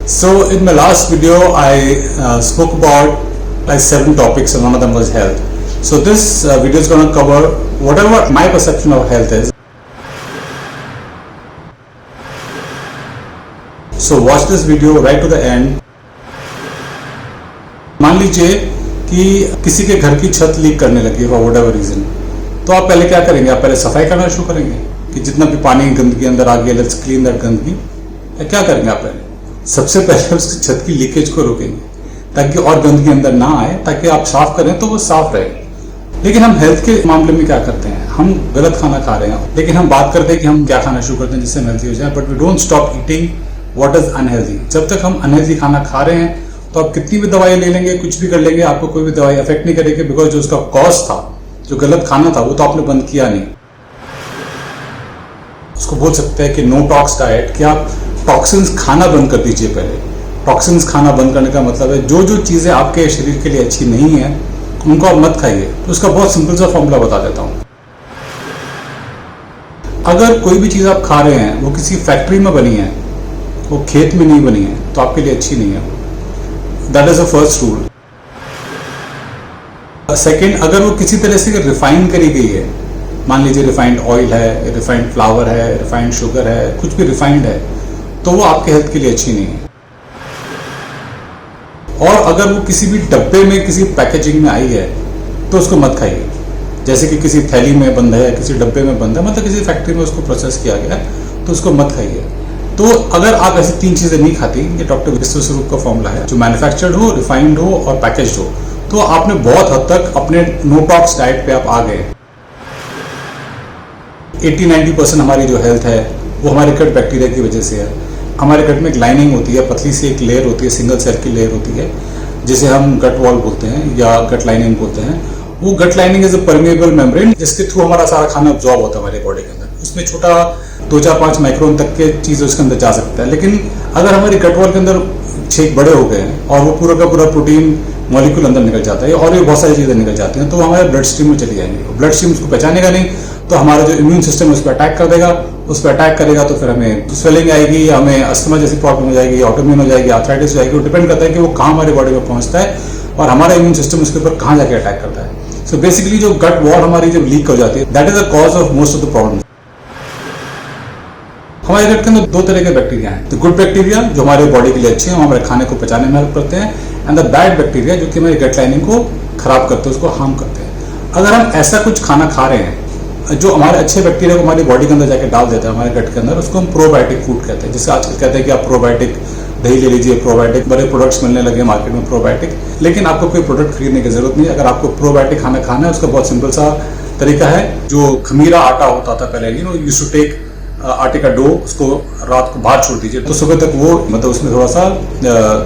So in my last video, I spoke about like 7 topics, and one of them was health. So this video is going to cover whatever my perception of health is. So watch this video right to the end. मान लीजिए कि किसी के घर की छत leak करने लगी फॉर व्हाटएवर रीजन, तो आप पहले क्या करेंगे? आप पहले सफाई करना शुरू करेंगे कि जितना भी पानी गंदगी अंदर आ गया, लेट्स क्लीन दैट गंदगी। क्या करेंगे आप? पहले सबसे पहले उसकी छत की लीकेज को रोकेंगे ताकि और गंदगी अंदर ना आए, ताकि आप साफ करें तो वो साफ रहे। लेकिन हम हेल्थ के मामले में क्या करते हैं? हम गलत खाना खा रहे हैं, लेकिन हम बात करते हैं कि हम क्या खाना शुरू करते हैं जिससे हम हेल्थी हो जाए, but we don't stop eating what is unhealthy. जब तक हम अनहेल्दी खाना खा रहे हैं तो आप कितनी भी दवाई ले लेंगे, कुछ भी कर लेंगे, आपको कोई भी दवाई अफेक्ट नहीं करेगी, बिकॉज जो उसका कॉज था, जो गलत खाना था, वो तो आपने बंद किया नहीं। उसको बोल सकते हैं कि नो टॉक्स डाइट, कि आप टॉक्सिन्स खाना बंद कर दीजिए। पहले टॉक्सिन्स खाना बंद करने का मतलब है जो जो चीजें आपके शरीर के लिए अच्छी नहीं है उनको आप मत खाइए। तो उसका बहुत सिंपल सा फॉर्मूला बता देता हूं। अगर कोई भी चीज आप खा रहे हैं वो किसी फैक्ट्री में बनी है, वो खेत में नहीं बनी है, तो आपके लिए अच्छी नहीं है। That is the first rule. Second, अगर वो किसी तरह से रिफाइन करी गई है, मान लीजिए रिफाइंड ऑयल है, रिफाइंड फ्लावर है, रिफाइंड शुगर है, कुछ भी रिफाइंड है, तो वो आपके हेल्थ के लिए अच्छी नहीं है। और अगर वो किसी भी डब्बे में, किसी पैकेजिंग में आई है, तो उसको मत खाइए। जैसे कि किसी थैली में बंद है, किसी डब्बे में बंद है, मतलब किसी फैक्ट्री में उसको प्रोसेस किया गया है, तो उसको मत खाइए। तो अगर आप ऐसी 3 चीजें नहीं खाती, ये डॉक्टर विश्वस्वरूप का फॉर्मूला है, जो मैन्युफैक्चर्ड हो, रिफाइंड हो और पैकेज्ड हो, तो आपने बहुत हद तक अपने नो टॉक्स डाइट पे आप आ गए। 80-90% हमारी जो हेल्थ है वो हमारे गट बैक्टीरिया की वजह से है। हमारे गट में एक लाइनिंग होती है, पतली सी एक लेयर होती है, सिंगल सेल की लेयर होती है, जिसे हम गट वॉल बोलते हैं या गट लाइनिंग बोलते हैं। वो gut lining is a permeable membrane, जिसके थ्रू हमारा सारा खाना अब्जॉर्ब होता है हमारे बॉडी के अंदर। उसमें छोटा 2-4-5 माइक्रोन तक के चीज उसके अंदर जा सकता है। लेकिन अगर हमारी गट वॉल के अंदर छेद बड़े हो गए हैं और वो पूरा का पूरा प्रोटीन मॉलिक्यूल अंदर निकल जाता है और भी बहुत सारी चीजें निकल जाती हैं, तो हमारे ब्लड स्ट्रीम में चली जाएंगी। ब्लड स्ट्रीम उसको पहचानेगा नहीं, तो हमारा जो इम्यून सिस्टम उस पर अटैक कर देगा। उस पर अटैक करेगा तो फिर हमें स्वेलिंग आएगी, हमें अस्थमा जैसी प्रॉब्लम हो जाएगी, ऑटोइम्यून हो जाएगी, आर्थराइटिस हो जाएगी। वो डिपेंड करता है कि वो कहाँ हमारे बॉडी में पहुंचता है और हमारा इम्यून सिस्टम उसके ऊपर कहाँ जाके अटैक करता है। सो बेसिकली जो गट वॉल हमारी जब लीक हो जाती है, that is the cause of most of the problem. हमारे गट के अंदर 2 तरह के बैक्टीरिया हैं। द गुड बैक्टीरिया जो हमारे बॉडी के लिए अच्छे हैं, हमारे खाने को पचाने में हेल्प करते हैं, एंड द बैड बैक्टीरिया जो कि हमारी गट लाइनिंग को खराब करते हैं, उसको हार्म करते हैं। अगर हम ऐसा कुछ खाना खा रहे हैं जो हमारे अच्छे बैक्टीरिया को हमारी बॉडी के अंदर जाके डाल देता है, हमारे गट के अंदर, उसको हम प्रोबायोटिक फूड कहते हैं। जैसे आजकल कहते हैं कि आप प्रोबायोटिक दही ले लीजिए, प्रोबायोटिक बड़े प्रोडक्ट्स मिलने लगे मार्केट में प्रोबायोटिक। लेकिन आपको कोई प्रोडक्ट खरीदने की जरूरत नहीं। अगर आपको प्रोबायोटिक खाना खाना है, उसका बहुत सिंपल सा तरीका है। जो खमीरा आटा होता था पहले, यूज्ड टू टेक आटे का डो, उसको रात को बाहर छोड़ दीजिए, तो सुबह तक वो मतलब उसमें थोड़ा सा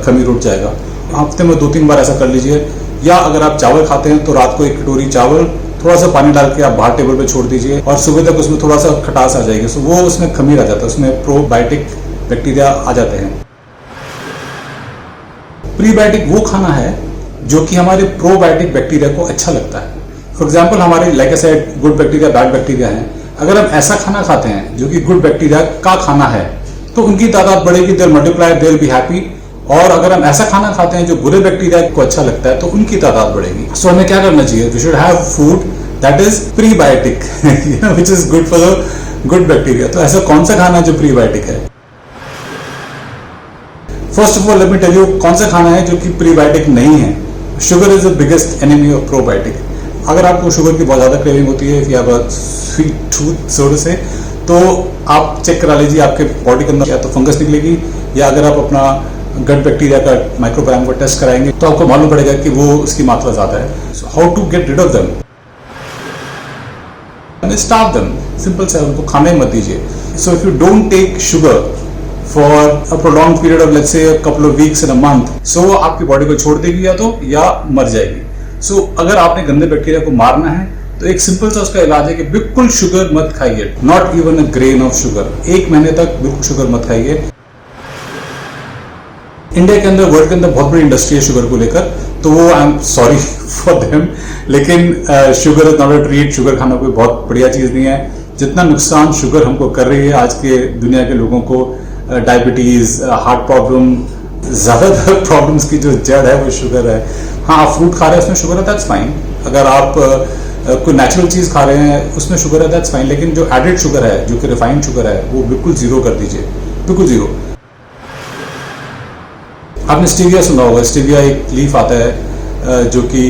खमीर उठ जाएगा। हफ्ते में 2-3 बार ऐसा कर लीजिए। या अगर आप चावल खाते हैं तो रात को 1 कटोरी चावल थोड़ा सा पानी डाल के आप बाहर टेबल पे छोड़ दीजिए और सुबह तक उसमें थोड़ा सा खटास आ जाएगी। सो वो उसमें खमीर आ जाता है, उसमें प्रोबायोटिक बैक्टीरिया आ जाते हैं। प्रीबायोटिक वो खाना है जो कि हमारे प्रोबायोटिक बैक्टीरिया को अच्छा लगता है। फॉर एग्जाम्पल, हमारे like I said good bacteria, bad bacteria है। अगर हम ऐसा खाना खाते हैं जो कि गुड बैक्टीरिया का खाना है, तो उनकी तादाद बढ़ेगी, they will multiply, they will be happy. और अगर हम ऐसा खाना खाते हैं जो बुरे बैक्टीरिया को अच्छा लगता है, तो उनकी तादाद बढ़ेगी। सो हमें क्या करना चाहिए? We should have food that is prebiotic, which is good for the good bacteria. तो ऐसा कौन सा खाना है जो प्रीबायोटिक है? First of all let me tell you कौन सा खाना है जो कि प्रीबायोटिक नहीं है। Sugar is the biggest enemy of probiotic. अगर आपको शुगर की बहुत ज्यादा क्रेविंग होती है, if you have a sweet tooth so say, तो आप चेक करा लीजिए आपके बॉडी के अंदर या तो फंगस निकलेगी, या अगर आप अपना गट बैक्टीरिया का माइक्रोबायोम को टेस्ट कराएंगे तो आपको मालूम पड़ेगा कि वो उसकी मात्रा ज्यादा है। So how to get rid of them? Stop them, simple सा, उनको खाने मत दीजिए। So if you don't take sugar for a prolong period of let's say a couple of weeks in a month, so वो आपकी body को छोड़ देगी या मर जाएगी। सो अगर आपने गंदे बैक्टीरिया को मारना है तो एक सिंपल सा उसका इलाज है कि बिल्कुल शुगर मत खाइए, not even a grain of sugar. 1 महीने तक बिल्कुल शुगर मत खाइए। इंडिया के अंदर, वर्ल्ड के अंदर बहुत बड़ी इंडस्ट्री है शुगर को लेकर, तो वो I am sorry for them, लेकिन sugar is not a treat. Sugar खाना कोई बहुत बढ़िया चीज नहीं है। जितना नुकसान शुगर हमको कर रही है आज के दुनिया के लोगों को, डायबिटीज, हार्ट प्रॉब्लम, ज्यादातर प्रॉब्लम्स की जो जड़ है वो शुगर है। हाँ, आप फ्रूट खा रहे हैं उसमें शुगर है, दैट्स फाइन। अगर आप कोई नेचुरल चीज खा रहे हैं उसमें शुगर है, दैट्स फाइन। लेकिन जो एडेड शुगर है, जो कि रिफाइंड शुगर है, वो बिल्कुल जीरो कर दीजिए, बिल्कुल जीरो। आपने स्टीविया सुना होगा। स्टीविया एक लीफ आता है जो कि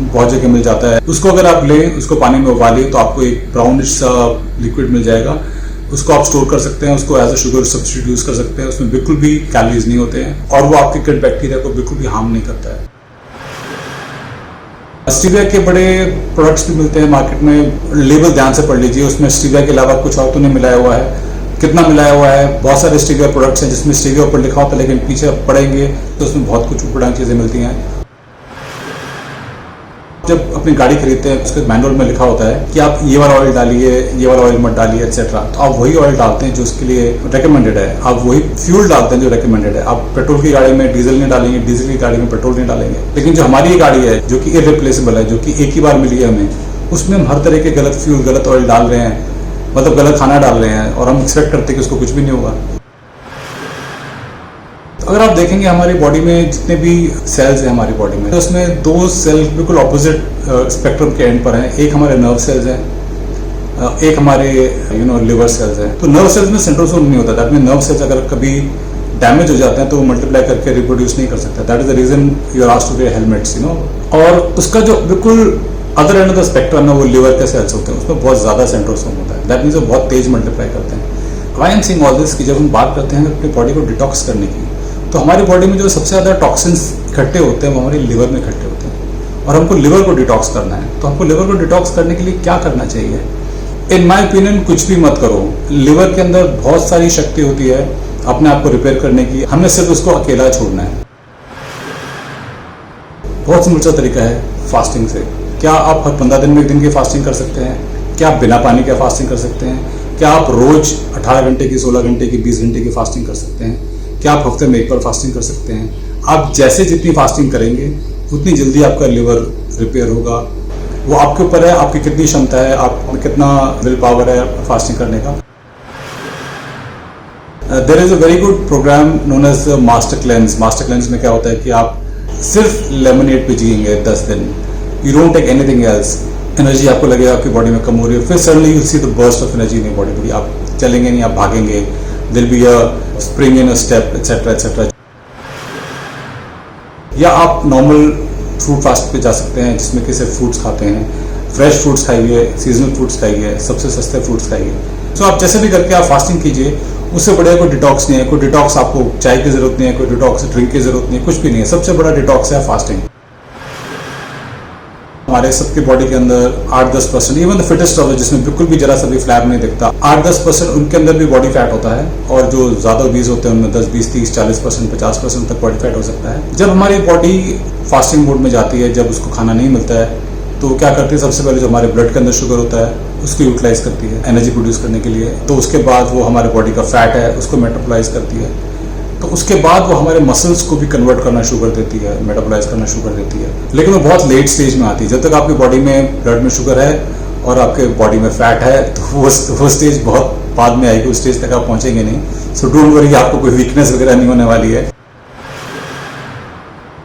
बहुत जगह मिल जाता है। उसको अगर आप लें, उसको पानी में उबालें तो आपको एक ब्राउनिश सा लिक्विड मिल जाएगा। उसको आप स्टोर कर सकते हैं, उसको as a sugar substitute use कर सकते हैं। उसमें बिल्कुल भी कैलोरीज नहीं होते हैं और वो आपके गट बैक्टीरिया को बिल्कुल भी हार्म नहीं करता है। स्टीविया के बड़े प्रोडक्ट्स भी मिलते हैं मार्केट में। लेबल ध्यान से पढ़ लीजिए, उसमें स्टीविया के अलावा कुछ और तो नहीं मिलाया हुआ है। कितना मिलाया हुआ है? बहुत सारे स्टीविया प्रोडक्ट्स हैं जिसमें स्टीविया ऊपर लिखा होता है, लेकिन पीछे आप पढ़ेंगे तो उसमें बहुत कुछ ऊपर चीजें मिलती हैं। जब अपनी गाड़ी खरीदते हैं उसके मैनुअल में लिखा होता है कि आप ये वाला ऑयल डालिए, ये वाला ऑयल मत डालिए, एक्सेट्रा। तो आप वही ऑयल डालते हैं जो उसके लिए रेकमेंडेड है। आप वही फ्यूल डालते हैं जो रेकमेंडेड है। आप पेट्रोल की गाड़ी में डीजल नहीं डालेंगे, डीजल की गाड़ी में पेट्रोल नहीं डालेंगे। लेकिन जो हमारी ये गाड़ी है जो कि इररिप्लेसेबल है, जो कि एक ही बार मिली है हमें, उसमें हम हर तरह के गलत फ्यूल, गलत ऑयल डाल रहे हैं, मतलब गलत खाना डाल रहे हैं, और हम एक्सपेक्ट करते हैं कि उसको कुछ भी नहीं होगा। अगर आप देखेंगे हमारी बॉडी में जितने भी सेल्स हैं हमारी बॉडी में, तो उसमें दो सेल बिल्कुल ऑपोजिट स्पेक्ट्रम के एंड पर हैं। एक हमारे नर्व सेल्स हैं, एक हमारे लिवर सेल्स हैं। तो नर्व सेल्स में सेंट्रोसोम नहीं होता। दैट मीन नर्व सेल्स अगर कभी डैमेज हो जाते हैं तो वो मल्टीप्लाई करके रिप्रोड्यूस नहीं कर सकते। That is the reason you are asked to wear helmets, और उसका जो बिल्कुल other end of the spectrum है वो लिवर के सेल्स होते हैं, उसमें बहुत ज्यादा सेंट्रोसोम होता है। दैट मीन्स वो बहुत तेज मल्टीप्लाई करते हैं। Why I am saying all this कि जब हम बात करते हैं अपनी बॉडी को डिटॉक्स करने की, तो हमारी बॉडी में जो सबसे ज़्यादा टॉक्सिन्स इकट्ठे होते हैं वो हमारे लिवर में इकट्ठे होते हैं, और हमको लिवर को डिटॉक्स करना है। तो हमको लिवर को डिटॉक्स करने के लिए क्या करना चाहिए? इन माय ओपिनियन कुछ भी मत करो। लिवर के अंदर बहुत सारी शक्ति होती है अपने आप को रिपेयर करने की। हमने सिर्फ उसको अकेला छोड़ना है। बहुत सिंपल सा तरीका है फास्टिंग से। क्या आप हर 15 दिन में एक दिन की फास्टिंग कर सकते हैं? क्या आप बिना पानी के फास्टिंग कर सकते हैं? क्या आप रोज 18 घंटे की, 16 घंटे की, 20 घंटे की फास्टिंग कर सकते हैं? क्या आप हफ्ते में एक बार फास्टिंग कर सकते हैं? आप जैसे जितनी फास्टिंग करेंगे उतनी जल्दी आपका लिवर रिपेयर होगा। वो आपके ऊपर है, आपकी कितनी क्षमता है, आप में कितना विल पावर है फास्टिंग करने का। There is a very good program known as master cleanse. Master cleanse में क्या होता है कि आप सिर्फ लेमनेड पे जिएंगे 10 दिन। You don't take anything else. Energy आपको लगेगा आपकी बॉडी में कम हो रही है, फिर suddenly you see the burst of energy in your body. आप चलेंगे नहीं, आप भागेंगे, there'll be a spring in a step, etc. etc. या आप नॉर्मल फ्रूट फास्ट पे जा सकते हैं जिसमें कि सिर्फ फ्रूट्स खाते हैं। फ्रेश फ्रूट्स खाइए, सीजनल फ्रूट्स खाइए, सबसे सस्ते फ्रूट्स खाइए। सो आप जैसे भी करके आप फास्टिंग कीजिए, उससे बढ़िया कोई डिटॉक्स नहीं है। कोई डिटॉक्स आपको चाय की जरूरत नहीं है, कोई डिटॉक्स ड्रिंक की जरूरत नहीं है, कुछ भी नहीं है। सबसे बड़ा डिटॉक्स है फास्टिंग। हमारे सबके बॉडी के अंदर 8-10%, इवन द फिटेस्ट ऑफ जिसमें बिल्कुल भी जरा सा भी फ्लैप नहीं दिखता, 8-10% उनके अंदर भी बॉडी फैट होता है। और जो ज्यादा ओबीज होते हैं उनमें 10, 20, 30, 40%, 50% तक बॉडी फैट हो सकता है। जब हमारी बॉडी फास्टिंग मोड में जाती है, जब उसको खाना नहीं मिलता है, तो क्या करती है? सबसे पहले जो हमारे ब्लड के अंदर शुगर होता है उसको यूटिलाइज करती है एनर्जी प्रोड्यूस करने के लिए। तो उसके बाद वो हमारे बॉडी का फैट है उसको मेटाबोलाइज करती है। तो उसके बाद वो हमारे मसल्स को भी कन्वर्ट करना शुरू कर देती है, मेटाबोलाइज करना शुरू कर देती है। लेकिन वो बहुत लेट स्टेज में आती है। जब तक आपकी बॉडी में ब्लड में शुगर है और आपके बॉडी में फैट है, तो वो स्टेज बहुत बाद में आएगी। उस स्टेज तक आप पहुंचेंगे नहीं। सो डोंट वरी, आपको कोई वीकनेस वगैरह नहीं होने वाली है।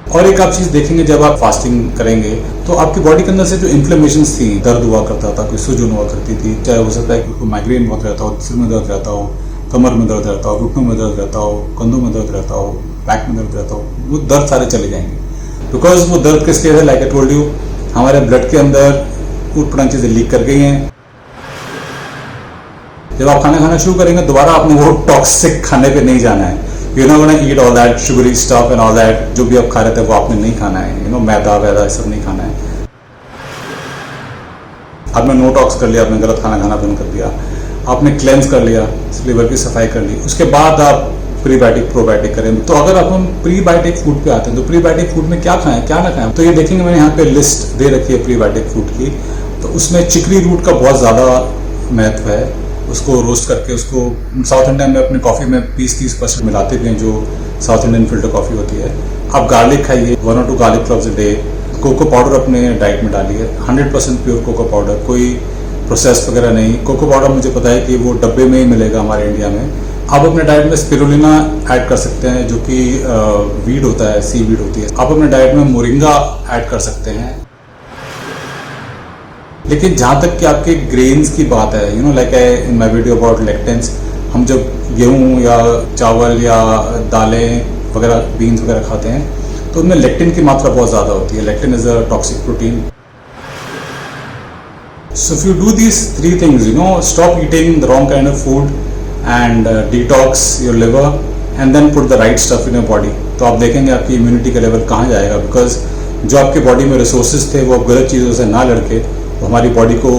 और एक आप चीज देखेंगे, जब आप फास्टिंग करेंगे तो आपकी बॉडी के अंदर से जो इन्फ्लेमेशन थी, दर्द हुआ करता था, कोई सूजन हुआ करती थी, चाहे हो सकता है कि कोई माइग्रेन बहुत रहता हो, सिर में दर्द रहता हो, कमर में दर्द रहता हो, घुटनों में दर्द रहता हो, कंधों में दर्द रहता हो, बैक में दर्द रहता हो, वो दर्द सारे चले जाएंगे। बिकॉज वो दर्द किस लिए है? लाइक आई टोल्ड यू, हमारे ब्लड के अंदर ऊट-पटांग चीजें लीक कर गई हैं। जब आप खाना खाना शुरू करेंगे, दोबारा आपने वो टॉक्सिक खाने पे नहीं जाना है। You no gonna eat all that sugary stuff and all that. जो भी आप खा रहे थे वो आपने नहीं खाना है। यू नो मैदा वैदा सब नहीं खाना है। आपने नो टॉक्स कर लिया, आपने गलत खाना खाना बंद कर दिया, आपने क्लेंस कर लिया, लिवर की सफाई कर ली, उसके बाद आप प्रीबायोटिक प्रोबायोटिक करें। तो अगर आप हम प्रीबायोटिक फूड पे आते हैं, तो प्रीबायोटिक फूड में क्या खाएं क्या ना खाएं, तो ये देखेंगे मैंने यहाँ पे लिस्ट दे रखी है प्रीबायोटिक फूड की। तो उसमें चिकरी रूट का बहुत ज़्यादा महत्व है। उसको रोस्ट करके उसको साउथ इंडियन में अपनी कॉफ़ी में 20-30% मिलाते भी हैं, जो साउथ इंडियन फिल्टर कॉफ़ी होती है। आप गार्लिक खाइए, 1 or 2 garlic cloves a day. Cocoa powder अपने डाइट में डालिए, 100% प्योर कोको पाउडर, कोई प्रोसेस वगैरह नहीं। कोको पाउडर मुझे पता है कि वो डब्बे में ही मिलेगा हमारे इंडिया में, आप अपने डाइट में स्पिरुलिना ऐड कर सकते हैं, जो कि वीड होता है, सी वीड होती है। आप अपने डाइट में मोरिंगा ऐड कर सकते हैं। लेकिन जहाँ तक कि आपके ग्रेन्स की बात है, you know like in my video about lectins, हम जब गेहूँ या चावल या दालें वगैरह, बीन्स वगैरह खाते हैं तो उनमें लेक्टिन की मात्रा बहुत ज़्यादा होती है। Lectin is a toxic protein. So if you do these three things, you know, stop eating the wrong kind of food and detox your liver and then put the right stuff in your body, तो आप देखेंगे आपकी immunity का level कहाँ जाएगा। Because जो आपके body में रिसोर्सेज थे वो गलत चीज़ों से ना लड़के वो हमारी बॉडी को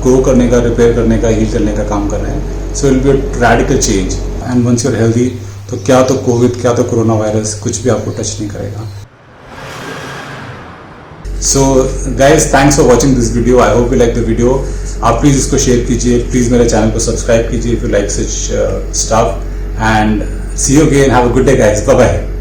ग्रो करने का, रिपेयर करने का, हील करने का काम कर रहे हैं। So will be a radical change and once you're healthy, तो क्या तो कोविड, क्या तो कोरोना वायरस, कुछ भी आपको टच नहीं करेगा। So guys, thanks for watching this video. I hope you like the video. आप प्लीज़ इसको शेयर कीजिए, प्लीज़ मेरे चैनल को सब्सक्राइब कीजिए if you like such stuff, and see you again. Have a good day guys, bye bye.